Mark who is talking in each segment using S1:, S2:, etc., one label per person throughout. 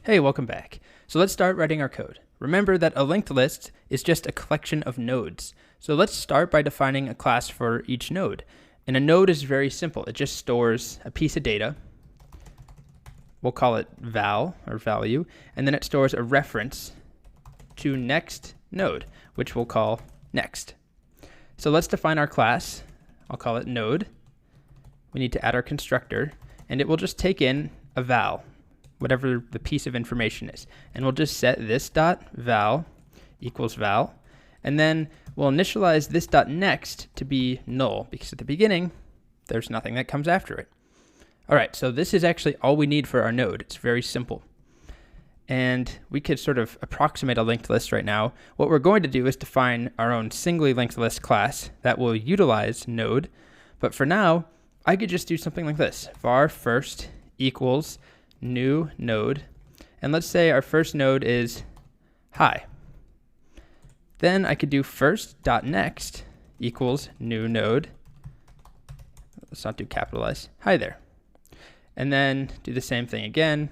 S1: Hey, welcome back. So let's start writing our code. Remember that a linked list is just a collection of nodes. So let's start by defining a class for each node. And a node is very simple. It just stores a piece of data. We'll call it val or value. And then it stores a reference to next node, which we'll call next. So let's define our class. I'll call it node. We need to add our constructor, and it will just take in a val, whatever the piece of information is. And we'll just set this dot val equals val. And then we'll initialize this dot next to be null, because at the beginning, there's nothing that comes after it. All right, so this is actually all we need for our node. It's very simple. And we could sort of approximate a linked list right now. What we're going to do is define our own singly linked list class that will utilize node. But for now, I could just do something like this. Var first equals new node. And let's say our first node is hi. Then I could do first.next equals new node. Let's not do capitalize. Hi there. And then do the same thing again.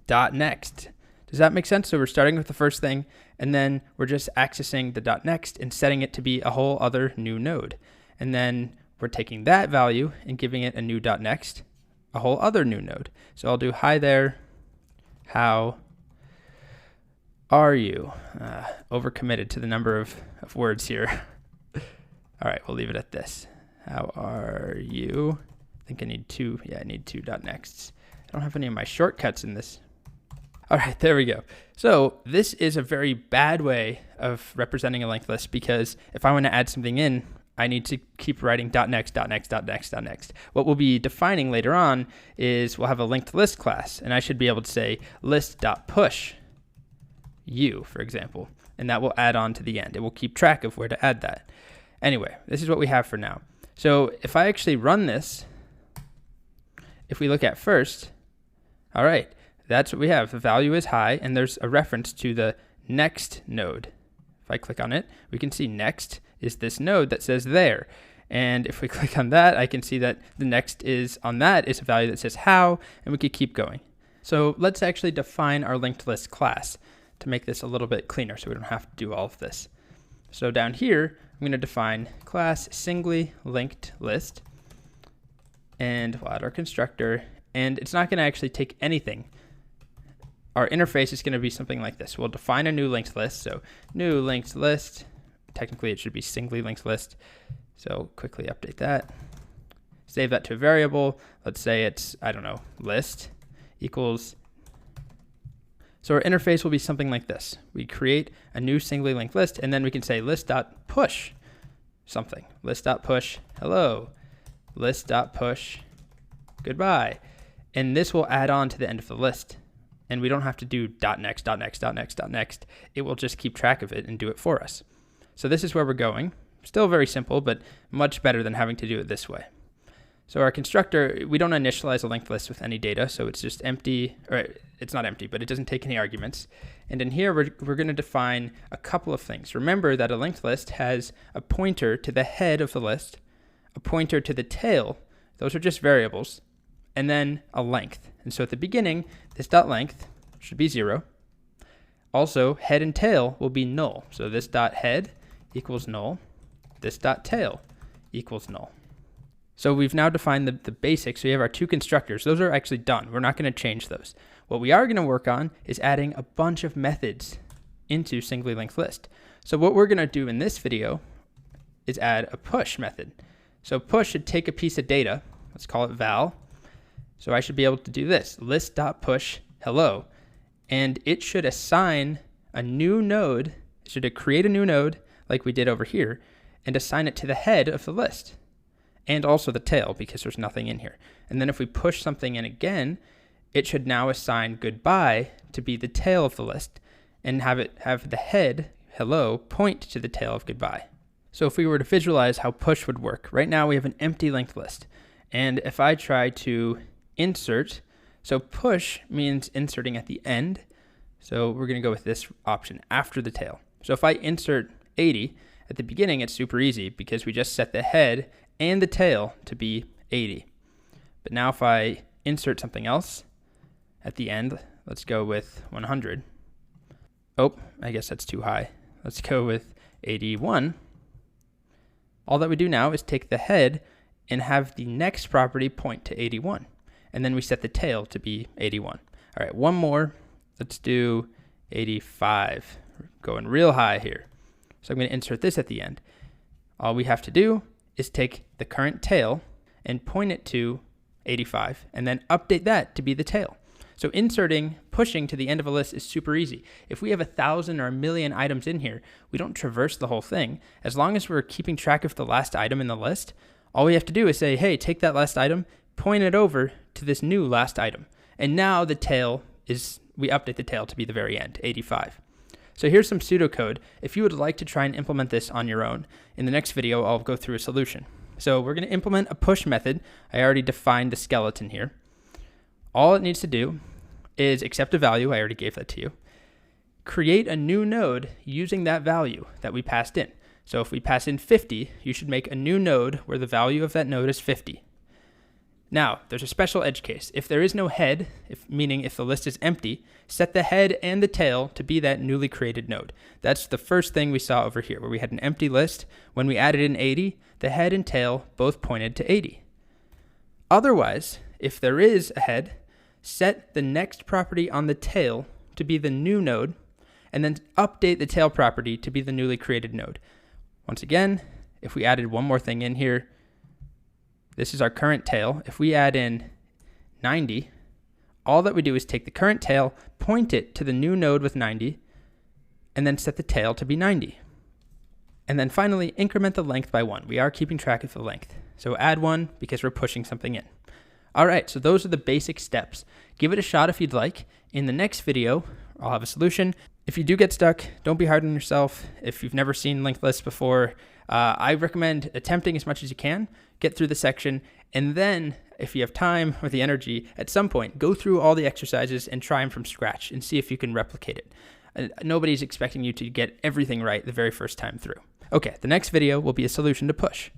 S1: Dot next. Does that make sense? So we're starting with the first thing, and then we're just accessing the dot next and setting it to be a whole other new node. And then we're taking that value and giving it a new dot next, a whole other new node. So I'll do hi there, how are you? Overcommitted to the number of words here. All right, we'll leave it at this. How are you? I think I need two. Yeah, I need two dot nexts. I don't have any of my shortcuts in this. All right, there we go. So this is a very bad way of representing a linked list, because if I want to add something in, I need to keep writing dot next, dot next, dot next, dot next. What we'll be defining later on is we'll have a linked list class, and I should be able to say list.push you, for example, and that will add on to the end. It will keep track of where to add that. Anyway, this is what we have for now. So if I actually run this, if we look at first, all right, that's what we have. The value is hi, and there's a reference to the next node. If I click on it, we can see next is this node that says there. And if we click on that, I can see that the next is on that is a value that says how, and we could keep going. So let's actually define our linked list class to make this a little bit cleaner so we don't have to do all of this. So down here, I'm going to define class singly linked list, and we'll add our constructor, and it's not going to actually take anything. Our interface is going to be something like this. We'll define a new linked list. So new linked list, technically it should be singly linked list. So quickly update that. Save that to a variable. Let's say it's, I don't know, list equals. So our interface will be something like this. We create a new singly linked list, and then we can say list.push something. List.push hello. List.push goodbye. And this will add on to the end of the list. And we don't have to do dot next, dot next, dot next, dot next. It will just keep track of it and do it for us. So this is where we're going. Still very simple, but much better than having to do it this way. So our constructor, we don't initialize a linked list with any data, so it's just empty, or it's not empty, but it doesn't take any arguments. And in here, we're going to define a couple of things. Remember that a linked list has a pointer to the head of the list, a pointer to the tail, those are just variables, and then a length. And so at the beginning, this dot length should be 0. Also, head and tail will be null. So this dot head equals null. This dot tail equals null. So we've now defined the basics. So we have our two constructors. Those are actually done. We're not going to change those. What we are going to work on is adding a bunch of methods into singly linked list. So what we're going to do in this video is add a push method. So push should take a piece of data. Let's call it val. So I should be able to do this, list.push hello, and it should assign a new node. It should create a new node like we did over here and assign it to the head of the list and also the tail, because there's nothing in here. And then if we push something in again, it should now assign goodbye to be the tail of the list and have the head hello point to the tail of goodbye. So if we were to visualize how push would work, right now we have an empty linked list. And if I try to insert, so push means inserting at the end. So we're going to go with this option after the tail. So if I insert 80 at the beginning, it's super easy because we just set the head and the tail to be 80. But now if I insert something else at the end, Let's go with 100. Oh, I guess that's too high. Let's go with 81. All that we do now is take the head and have the next property point to 81. And then we set the tail to be 81. All right, one more. Let's do 85. We're going real high here. So I'm going to insert this at the end. All we have to do is take the current tail and point it to 85, and then update that to be the tail. So pushing to the end of a list is super easy. If we have 1,000 or 1,000,000 items in here, we don't traverse the whole thing. As long as we're keeping track of the last item in the list, all we have to do is say, hey, take that last item, point it over to this new last item. And now the tail we update the tail to be the very end, 85. So here's some pseudocode. If you would like to try and implement this on your own, in the next video, I'll go through a solution. So we're going to implement a push method. I already defined the skeleton here. All it needs to do is accept a value. I already gave that to you. Create a new node using that value that we passed in. So if we pass in 50, you should make a new node where the value of that node is 50. Now, there's a special edge case. If there is no head, meaning if the list is empty, set the head and the tail to be that newly created node. That's the first thing we saw over here, where we had an empty list. When we added in 80, the head and tail both pointed to 80. Otherwise, if there is a head, set the next property on the tail to be the new node, and then update the tail property to be the newly created node. Once again, if we added one more thing in here, this is our current tail. If we add in 90, all that we do is take the current tail, point it to the new node with 90, and then set the tail to be 90. And then finally, increment the length by 1. We are keeping track of the length. So add 1 because we're pushing something in. All right, so those are the basic steps. Give it a shot if you'd like. In the next video, I'll have a solution. If you do get stuck, don't be hard on yourself. If you've never seen linked lists before, I recommend attempting as much as you can, get through the section, and then if you have time or the energy, at some point, go through all the exercises and try them from scratch and see if you can replicate it. Nobody's expecting you to get everything right the very first time through. Okay, the next video will be a solution to push.